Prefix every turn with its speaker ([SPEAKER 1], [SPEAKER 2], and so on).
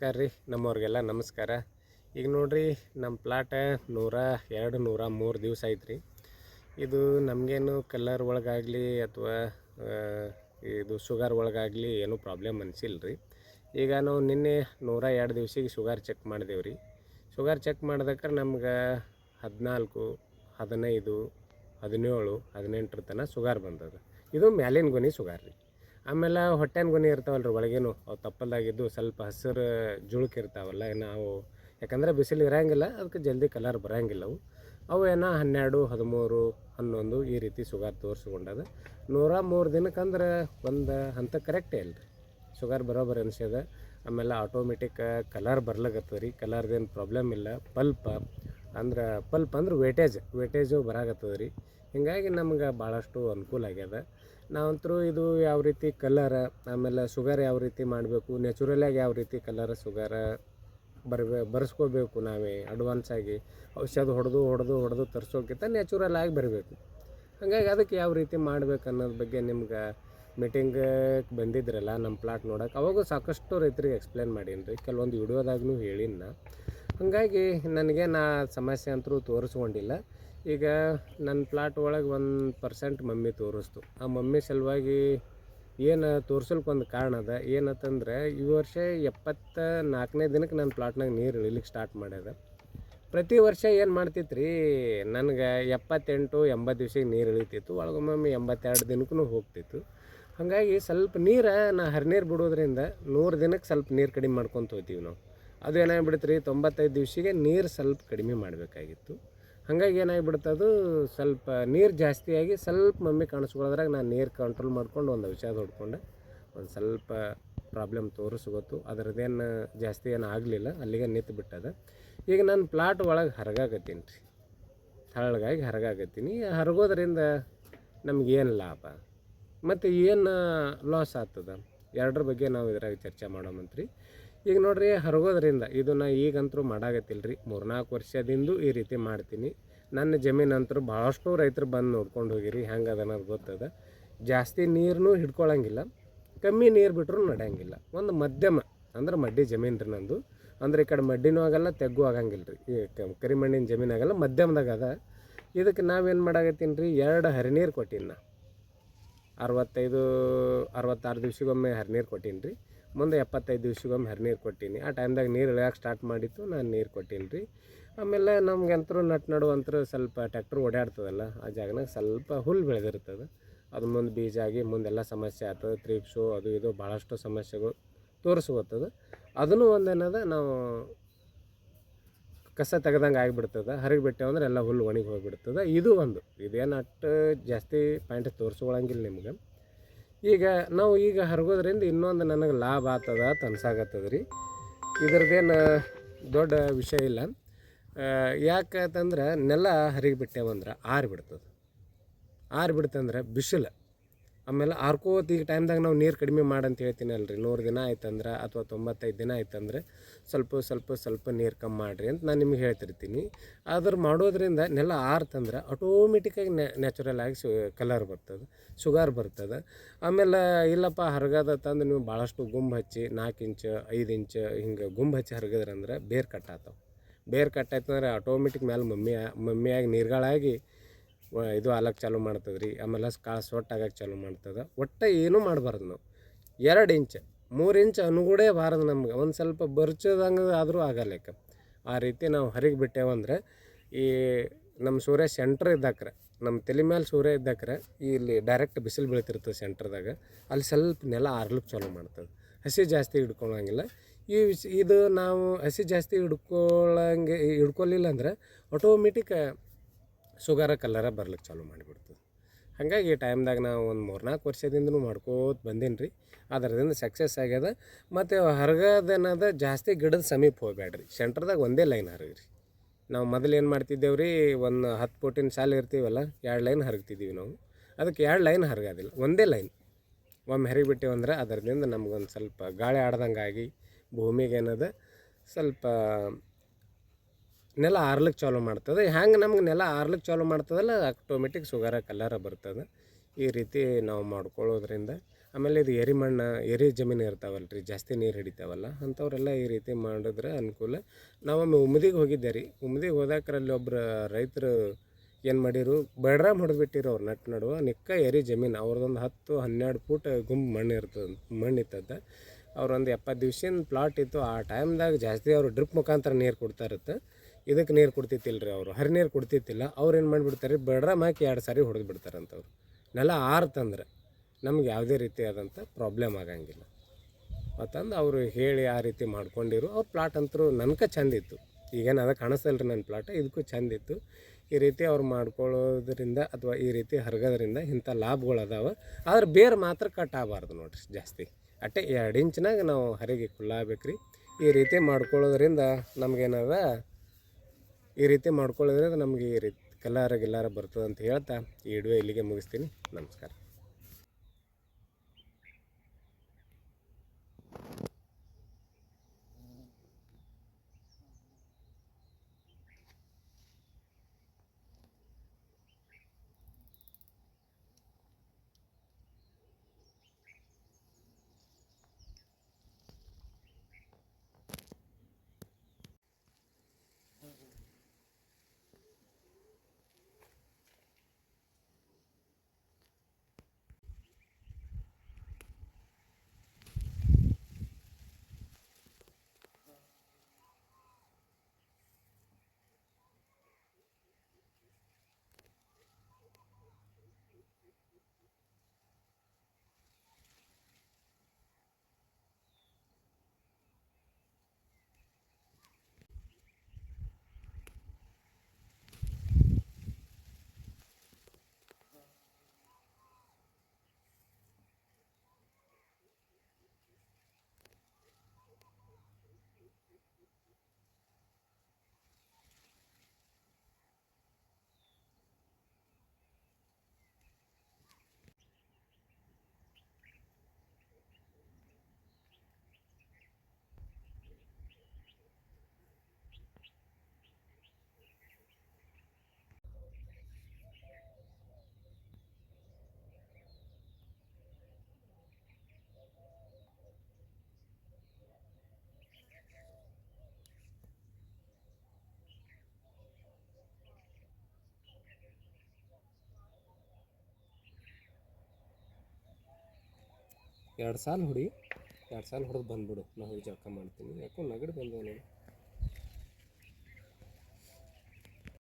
[SPEAKER 1] ನಮಸ್ಕಾರ ರೀ. ನಮ್ಮವ್ರಿಗೆಲ್ಲ ನಮಸ್ಕಾರ. ಈಗ ನೋಡ್ರಿ, ನಮ್ಮ ಪ್ಲಾಟ 102 103 ದಿವಸ ಐತ್ರಿ. ಇದು ನಮಗೇನು ಕಲರ್ ಒಳಗಾಗಲಿ ಅಥವಾ ಇದು ಶುಗರ್ ಒಳಗಾಗಲಿ ಏನೂ ಪ್ರಾಬ್ಲಮ್ ಅನಿಸಿಲ್ಲ ರೀ. ಈಗ ನಾವು ನಿನ್ನೆ 102 ದಿವ್ಸಿಗೆ ಶುಗರ್ ಚೆಕ್ ಮಾಡಿದೆವು ರೀ. ಶುಗರ್ ಚೆಕ್ ಮಾಡಿದಕ್ಕೆ ನಮ್ಗೆ 14, 15, 17, 18 ತನಕ ಶುಗರ್ ಬಂದದ. ಇದು ಮ್ಯಾಲಿನ ಗೊನೆ ಶುಗರ್ ರೀ. ಆಮೇಲೆ ಹೊಟ್ಟೆನ ಗೊನೆ ಇರ್ತಾವಲ್ಲ ರೀ ಒಳಗೇನು, ಅವು ತಪ್ಪಲ್ದಾಗಿದ್ದು ಸ್ವಲ್ಪ ಹಸಿರು ಜುಳುಕ್ ಇರ್ತಾವಲ್ಲ, ನಾವು ಯಾಕಂದರೆ ಬಿಸಿಲು ಇರೋಂಗಿಲ್ಲ, ಅದಕ್ಕೆ ಜಲ್ದಿ ಕಲರ್ ಬರೋಂಗಿಲ್ಲ. ಅವು ಏನೋ 12, 13, 11 ಈ ರೀತಿ ಶುಗರ್ ತೋರಿಸ್ಕೊಂಡದ. 103 ದಿನಕ್ಕಂದ್ರೆ ಒಂದು ಹಂತ ಕರೆಕ್ಟೇ ಇಲ್ಲ ರೀ, ಶುಗರ್ ಬರೋಬ್ಬರಿ ಅನಿಸ್ಯದ. ಆಮೇಲೆ ಆಟೋಮೆಟಿಕ್ ಕಲರ್ ಬರ್ಲಾಗತ್ತದ ರೀ. ಕಲರ್ದೇನು ಪ್ರಾಬ್ಲಮ್ ಇಲ್ಲ. ಪಲ್ಪ್ ಅಂದ್ರೆ ವೇಟೇಜು ಬರಾಗತ್ತದ ರೀ. ಹೀಗಾಗಿ ನಮ್ಗೆ ಭಾಳಷ್ಟು ಅನುಕೂಲ ಆಗ್ಯದ. ನಾವಂತರೂ ಇದು ಯಾವ ರೀತಿ ಕಲರ್, ಆಮೇಲೆ ಶುಗರ್ ಯಾವ ರೀತಿ ಮಾಡಬೇಕು, ನ್ಯಾಚುರಲಾಗಿ ಯಾವ ರೀತಿ ಕಲರ್ ಶುಗರ ಬರ್ಸ್ಕೋಬೇಕು, ನಾವೇ ಅಡ್ವಾನ್ಸಾಗಿ ಔಷಧ ಹೊಡೆದು ತರಿಸೋಕ್ಕಿಂತ ನ್ಯಾಚುರಲ್ ಆಗಿ ಬರಬೇಕು. ಹಾಗಾಗಿ ಅದಕ್ಕೆ ಯಾವ ರೀತಿ ಮಾಡ್ಬೇಕು ಅನ್ನೋದ್ರ ಬಗ್ಗೆ ನಿಮ್ಗೆ ಮೀಟಿಂಗ್ ಬಂದಿದ್ರಲ್ಲ ನಮ್ಮ ಪ್ಲಾಟ್ ನೋಡೋಕೆ, ಅವಾಗೂ ಸಾಕಷ್ಟು ರೈತರಿಗೆ ಎಕ್ಸ್ಪ್ಲೇನ್ ಮಾಡೀನಿ ರೀ, ಕೆಲವೊಂದು ವಿಡಿಯೋದಾಗೂ ಹೇಳಿನ. ಹಾಗಾಗಿ ನನಗೆ ಸಮಸ್ಯೆ ಅಂತರೂ ತೋರಿಸ್ಕೊಂಡಿಲ್ಲ. ಈಗ ನನ್ನ ಪ್ಲಾಟ್ ಒಳಗೆ 1% ಮಮ್ಮಿ ತೋರಿಸ್ತು. ಆ ಮಮ್ಮಿ ಸಲುವಾಗಿ ಏನು ತೋರ್ಸಲ್ಕೊಂದು ಕಾರಣ ಅದ. ಏನಂತಂದ್ರೆ ಈ ವರ್ಷ 74ನೇ ದಿನಕ್ಕೆ ನನ್ನ ಪ್ಲಾಟ್ನಾಗ ನೀರು ಇಳಿಲಿಕ್ಕೆ ಸ್ಟಾರ್ಟ್ ಮಾಡ್ಯದ. ಪ್ರತಿ ವರ್ಷ ಏನು ಮಾಡ್ತಿತ್ತು ರೀ, ನನಗೆ 78, 80 ದಿವ್ಸಿಗೆ ನೀರು ಇಳಿತಿತ್ತು. ಒಳಗೊಮ್ಮೊಮ್ಮೆ 82 ದಿನಕ್ಕೂ ಹೋಗ್ತಿತ್ತು. ಹಾಗಾಗಿ ಸ್ವಲ್ಪ ನಾ ಹರಿನೀರು ಬಿಡೋದ್ರಿಂದ 100 ದಿನಕ್ಕೆ ಸ್ವಲ್ಪ ನೀರು ಕಡಿಮೆ ಮಾಡ್ಕೊತ ಹೋಗ್ತೀವಿ ನಾವು. ಅದು ಏನಾಗ್ಬಿಡುತ್ತೆ ರೀ, 95 ದಿವ್ಸಿಗೆ ನೀರು ಸ್ವಲ್ಪ ಕಡಿಮೆ ಮಾಡಬೇಕಾಗಿತ್ತು. ಹಾಗಾಗಿ ಏನಾಗಿಬಿಡ್ತದು, ಸ್ವಲ್ಪ ನೀರು ಜಾಸ್ತಿಯಾಗಿ ಸ್ವಲ್ಪ ಮಮ್ಮಿ ಕಾಣಿಸ್ಕೊಳ್ಳೋದ್ರಾಗ ನಾನು ನೀರು ಕಂಟ್ರೋಲ್ ಮಾಡ್ಕೊಂಡು ಒಂದು ಔಷಧ ಹೊಡ್ಕೊಂಡೆ. ಒಂದು ಸ್ವಲ್ಪ ಪ್ರಾಬ್ಲಮ್ ತೋರಿಸ್ಕೊತು. ಅದರದ್ದೇನು ಜಾಸ್ತಿ ಏನು ಆಗಲಿಲ್ಲ, ಅಲ್ಲಿಗೆ ನಿಂತು ಬಿಟ್ಟದ. ಈಗ ನಾನು ಪ್ಲಾಟ್ ಒಳಗೆ ಹರಗಾಕತ್ತೀನಿ ರೀ, ಹರಳಗಾಗಿ ಹರಗಾಕತ್ತೀನಿ. ಹರಗೋದ್ರಿಂದ ನಮಗೇನು ಲಾಭ ಮತ್ತು ಏನು ಲಾಸ್ ಆಗ್ತದ, ಎರಡರ ಬಗ್ಗೆ ನಾವು ಇದ್ರಾಗ ಚರ್ಚೆ ಮಾಡೋಮಂತ್ರಿ. ಈಗ ನೋಡ್ರಿ, ಹರಗೋದ್ರಿಂದ ಇದನ್ನು ಈಗಂತರೂ ಮಾಡಾಕತ್ತಿಲ್ಲ ರೀ, 3-4 ವರ್ಷದಿಂದ ಈ ರೀತಿ ಮಾಡ್ತೀನಿ. ನನ್ನ ಜಮೀನಂತರೂ ಭಾಳಷ್ಟು ರೈತರು ಬಂದು ನೋಡ್ಕೊಂಡು ಹೋಗಿರಿ, ಹೆಂಗೆ ಅದ ಅನ್ನೋದು ಗೊತ್ತದ. ಜಾಸ್ತಿ ನೀರನ್ನೂ ಹಿಡ್ಕೊಳಂಗಿಲ್ಲ, ಕಮ್ಮಿ ನೀರು ಬಿಟ್ಟರು ನಡೆಯಂಗಿಲ್ಲ. ಒಂದು ಮಧ್ಯಮ ಅಂದ್ರೆ ಮಡ್ಡಿ ಜಮೀನು ರೀ ನಂದು. ಅಂದ್ರೆ ಈ ಕಡೆ ಮಡ್ಡಿನೂ ಆಗಲ್ಲ, ತೆಗ್ಗೂ ಆಗಂಗಿಲ್ಲ ರೀ. ಈ ಕರಿಮಣ್ಣಿನ ಜಮೀನಾಗಲ್ಲ, ಮಧ್ಯಮದಾಗ ಅದ. ಇದಕ್ಕೆ ನಾವೇನು ಮಾಡಾಕತ್ತೀನಿ ರೀ, 2 ಹರಿನೀರು ಕೊಟ್ಟೀನಿ ನಾ. 65, 66 ದಿವ್ಸಿಗೊಮ್ಮೆ ಹರಿನೀರು ಕೊಟ್ಟೀನಿ ರೀ. ಮುಂದೆ 75 ದಿವ್ಸಿಗೊಮ್ಮೆ ಹರಿನೀರು ಕೊಟ್ಟೀನಿ. ಆ ಟೈಮ್ದಾಗ ನೀರು ಇಳಿಯೋಕೆ ಸ್ಟಾರ್ಟ್ ಮಾಡಿತ್ತು, ನಾನು ನೀರು ಕೊಟ್ಟೀನಿ ರೀ. ಆಮೇಲೆ ನಮ್ಗಂತರೂ ನಡುವಂತರೂ ಸ್ವಲ್ಪ ಟ್ಯಾಕ್ಟ್ರ್ ಓಡಾಡ್ತದಲ್ಲ, ಆ ಜಾಗನಾಗ ಸ್ವಲ್ಪ ಹುಲ್ಲು ಬೆಳೆದಿರ್ತದೆ. ಅದು ಮುಂದೆ ಬೀಜ ಆಗಿ ಮುಂದೆಲ್ಲ ಸಮಸ್ಯೆ ಆಗ್ತದೆ. ತ್ರಿಪ್ಸು ಅದು ಇದು ಭಾಳಷ್ಟು ಸಮಸ್ಯೆಗಳು ತೋರಿಸ್ಕೊತದೆ. ಅದನ್ನು ಒಂದೇನದ, ನಾವು ಕಸ ತೆಗ್ದಂಗೆ ಆಗಿಬಿಡ್ತದೆ. ಹರಿಗಿ ಬಿಟ್ಟೆವು ಅಂದ್ರೆ ಎಲ್ಲ ಹುಲ್ಲು ಒಣಗಿ ಹೋಗಿಬಿಡ್ತದೆ. ಇದು ಒಂದು, ಇದೇನು ಅಷ್ಟು ಜಾಸ್ತಿ ಪಾಯಿಂಟ್ ತೋರಿಸ್ಕೊಳಂಗಿಲ್ಲ ನಿಮ್ಗೆ. ಈಗ ಹರಗೋದ್ರಿಂದ ಇನ್ನೊಂದು ನನಗೆ ಲಾಭ ಆಗ್ತದ ಅಂತ ಅನ್ಸಾಗತ್ತದ ರೀ. ಇದ್ರದ್ದೇನು ದೊಡ್ಡ ವಿಷಯ ಇಲ್ಲ. ಯಾಕಂತಂದ್ರೆ ನೆಲ ಹರಿಗಿ ಬಿಟ್ಟೆವಂದ್ರೆ ಆರಿಬಿಡ್ತಂದ್ರೆ ಬಿಸಿಲು, ಆಮೇಲೆ ಆರ್ಕೋತ ಈಗ ಟೈಮ್ದಾಗ ನಾವು ನೀರು ಕಡಿಮೆ ಮಾಡಂತ ಹೇಳ್ತೀನಿ ಅಲ್ರಿ. 100 ದಿನ ಆಯ್ತಂದ್ರೆ ಅಥವಾ 95 ದಿನ ಆಯ್ತಂದ್ರೆ ಸ್ವಲ್ಪ ನೀರು ಕಮ್ಮಿ ಮಾಡಿರಿ ಅಂತ ನಾನು ನಿಮ್ಗೆ ಹೇಳ್ತಿರ್ತೀನಿ. ಆದ್ರೆ ಮಾಡೋದ್ರಿಂದ ನೆಲ ಆರ್ತಂದ್ರೆ ಆಟೋಮೆಟಿಕ್ಕಾಗಿ ನ್ಯಾಚುರಲ್ ಆಗಿ ಕಲರ್ ಬರ್ತದೆ, ಶುಗರ್ ಬರ್ತದೆ. ಆಮೇಲೆ ಇಲ್ಲಪ್ಪ ಹರಗದ ತಂದು ನೀವು ಭಾಳಷ್ಟು ಗುಂಬು ಹಚ್ಚಿ 4 ಇಂಚು 5 ಇಂಚು ಹಿಂಗೆ ಗುಂಬು ಹಚ್ಚಿ ಹರಗದ್ರಂದ್ರೆ ಬೇರು ಕಟ್ಟಾಗ್ತಾವೆ. ಬೇರು ಕಟ್ಟಾಯ್ತಂದ್ರೆ ಆಟೋಮೆಟಿಕ್ ಮೇಲೆ ಮಮ್ಮಿಯಾಗಿ ನೀರುಗಳಾಗಿ ಇದು ಆಲಕ್ಕೆ ಚಾಲೂ ಮಾಡ್ತದೆ ರೀ. ಆಮೇಲೆ ಕಾಳು ಸೊಟ್ಟಾಗಕ್ಕೆ ಚಾಲೂ ಮಾಡ್ತದೆ. ಒಟ್ಟು ಏನೂ ಮಾಡಬಾರ್ದು ನಾವು. 2 ಇಂಚ್ 3 ಇಂಚ್ ಅನುಗೂಡೇ ಬಾರದು ನಮ್ಗೆ. ಒಂದು ಸ್ವಲ್ಪ ಬರ್ಚೋದಂಗೆ ಆದರೂ ಆಗಲ್ಲ. ಆ ರೀತಿ ನಾವು ಹರಿಗಿ ಬಿಟ್ಟೇವಂದ್ರೆ ಈ ನಮ್ಮ ಸೂರ್ಯ ಸೆಂಟ್ರ್ ಇದ್ದಾಕ್ರೆ, ನಮ್ಮ ತಲೆ ಮೇಲೆ ಸೂರ್ಯ ಇದ್ದಾಕ್ರೆ ಇಲ್ಲಿ ಡೈರೆಕ್ಟ್ ಬಿಸಿಲು ಬೀಳ್ತಿರ್ತದೆ ಸೆಂಟ್ರದಾಗ, ಅಲ್ಲಿ ಸ್ವಲ್ಪ ನೆಲ ಆರ್ಲಿಕ್ಕೆ ಚಾಲೂ ಮಾಡ್ತದೆ. ಹಸಿ ಜಾಸ್ತಿ ಹಿಡ್ಕೊಳಂಗಿಲ್ಲ. ಇದು ನಾವು ಹಸಿ ಜಾಸ್ತಿ ಹಿಡ್ಕೊಲಿಲ್ಲ ಅಂದ್ರೆ ಆಟೋಮೆಟಿಕ್ ಶುಗರ ಕಲರ ಬರ್ಲಿಕ್ಕೆ ಚಾಲೂ ಮಾಡಿಬಿಡ್ತದೆ. ಹಾಗಾಗಿ ಈ ಟೈಮ್ದಾಗ ನಾವು ಒಂದು 3-4 ವರ್ಷದಿಂದನೂ ಮಾಡ್ಕೋತ ಬಂದೀನಿ ರೀ. ಅದರಿಂದ ಸಕ್ಸಸ್ ಆಗ್ಯದ. ಮತ್ತು ಹರಗೋದೇನದ, ಜಾಸ್ತಿ ಗಿಡದ ಸಮೀಪ ಹೋಗ್ಬೇಡ್ರಿ. ಸೆಂಟ್ರದಾಗ ಒಂದೇ ಲೈನ್ ಹರಗ್ರಿ. ನಾವು ಮೊದಲು ಏನು ಮಾಡ್ತಿದ್ದೇವೆ ರೀ, ಒಂದು 10 ಫೂಟಿನ ಸಾಲು ಇರ್ತೀವಲ್ಲ, 2 ಲೈನ್ ಹರಗ್ತಿದ್ದೀವಿ ನಾವು. ಅದಕ್ಕೆ 2 ಲೈನ್ ಹರಗೋದಿಲ್ಲ, ಒಂದೇ ಲೈನ್ ಒಮ್ಮೆ ಹರಿಬಿಟ್ಟೇವಂದ್ರೆ ಅದರಿಂದ ನಮ್ಗೊಂದು ಸ್ವಲ್ಪ ಗಾಳಿ ಆಡ್ದಂಗಾಗಿ ಭೂಮಿಗೆ ಏನದ ಸ್ವಲ್ಪ ನೆಲ ಆರ್ಲಿಕ್ಕೆ ಚಾಲೂ ಮಾಡ್ತದೆ. ಹ್ಯಾಂಗೆ ನಮ್ಗೆ ನೆಲ ಆರ್ಲಿಕ್ಕೆ ಚಾಲೂ ಮಾಡ್ತದಲ್ಲ, ಆಟೋಮೆಟಿಕ್ ಶುಗರ ಕಲರ ಬರ್ತದೆ. ಈ ರೀತಿ ನಾವು ಮಾಡ್ಕೊಳ್ಳೋದ್ರಿಂದ ಆಮೇಲೆ ಇದು ಎರಿ ಮಣ್ಣು ಎರಿ ಜಮೀನು ಇರ್ತಾವಲ್ಲ ರೀ, ಜಾಸ್ತಿ ನೀರು ಹಿಡಿತಾವಲ್ಲ ಅಂಥವರೆಲ್ಲ ಈ ರೀತಿ ಮಾಡಿದ್ರೆ ಅನುಕೂಲ. ನಾವೊಮ್ಮೆ ಉಮ್ದಿಗೆ ಹೋಗಿದ್ದೆ ರೀ. ಉಮ್ದಿಗೆ ಹೋದಾಕ್ರಲ್ಲಿ ಒಬ್ಬರು ರೈತರು ಏನು ಮಾಡಿರು, ಬೆಡ್ರಾಮ್ ಹೊಡೆದ್ಬಿಟ್ಟಿರು ಅವ್ರು ನಡುವ ನಿಕ್ಕ ಎರಿ ಜಮೀನು. ಅವ್ರದ್ದೊಂದು 10-12 ಫೂಟ್ ಗುಂಪು ಮಣ್ಣು ಇರ್ತದೆ, ಮಣ್ಣಿತ್ತದ. ಅವ್ರೊಂದು 70 ದಿವ್ಸಿನ ಪ್ಲಾಟ್ ಇತ್ತು. ಆ ಟೈಮ್ದಾಗ ಜಾಸ್ತಿ ಅವರು ಡ್ರಿಪ್ ಮುಖಾಂತರ ನೀರು ಕೊಡ್ತಾ ಇರುತ್ತೆ. ಇದಕ್ಕೆ ನೀರು ಕೊಡ್ತಿತ್ತಿಲ್ಲ ರೀ, ಅವರು ಹರಿ ನೀರು ಕೊಡ್ತಿತ್ತಿಲ್ಲ. ಅವ್ರು ಏನು ಮಾಡಿಬಿಡ್ತಾರೆ, ಬೆಡ್ರಾಮ್ ಹಾಕಿ 2 ಸಾರಿ ಹೊಡೆದು ಬಿಡ್ತಾರಂತವ್ರು. ನೆಲ ಆರ್ತಂದ್ರೆ ನಮ್ಗೆ ಯಾವುದೇ ರೀತಿಯಾದಂಥ ಪ್ರಾಬ್ಲಮ್ ಆಗಂಗಿಲ್ಲ ಮತ್ತಂದು ಅವರು ಹೇಳಿ ಆ ರೀತಿ ಮಾಡ್ಕೊಂಡಿರು. ಅವ್ರ ಪ್ಲಾಟ್ ಅಂತೂ ನನಗೆ ಚೆಂದಿತ್ತು. ಈಗೇನು ಅದ ಕಾಣಿಸ್ತಲ್ಲ ರೀ ನನ್ನ ಪ್ಲಾಟ್, ಇದಕ್ಕೂ ಚೆಂದಿತ್ತು. ಈ ರೀತಿ ಅವ್ರು ಮಾಡ್ಕೊಳ್ಳೋದ್ರಿಂದ ಅಥವಾ ಈ ರೀತಿ ಹರಗೋದ್ರಿಂದ ಇಂಥ ಲಾಭಗಳು ಅದಾವೆ. ಆದ್ರೆ ಬೇರೆ ಮಾತ್ರ ಕಟ್ ಆಗಬಾರ್ದು ನೋಡಿರಿ ಜಾಸ್ತಿ. ಅಟ್ಟೆ 2 ಇಂಚ್ನಾಗ ನಾವು ಹರಿಗೆ ಕುಲ್ಲಾಗಬೇಕು ರೀ. ಈ ರೀತಿ ಮಾಡ್ಕೊಳ್ಳೋದ್ರಿಂದ ನಮಗೇನದ, ಈ ರೀತಿ ಮಾಡ್ಕೊಳ್ಳೋದ್ರಿಂದ ನಮಗೆ ಈ ರೀತಿ ಗಿಲ್ಲಾರ ಬರ್ತದೆ ಅಂತ ಹೇಳ್ತಾ ಈ ವಿಡಿಯೋ ಇಲ್ಲಿಗೆ ಮುಗಿಸ್ತೀನಿ. ನಮಸ್ಕಾರ. ಎರಡು ಸಾಲ ಹೊಡಿ, 2 ಸಾಲ ಹೊಡೆದು ಬಂದುಬಿಡು. ನಾವು ಜಳಕ ಮಾಡ್ತೀನಿ. ಯಾಕೋ ನಗಡು ಬಂದವ ನೋಡಿ.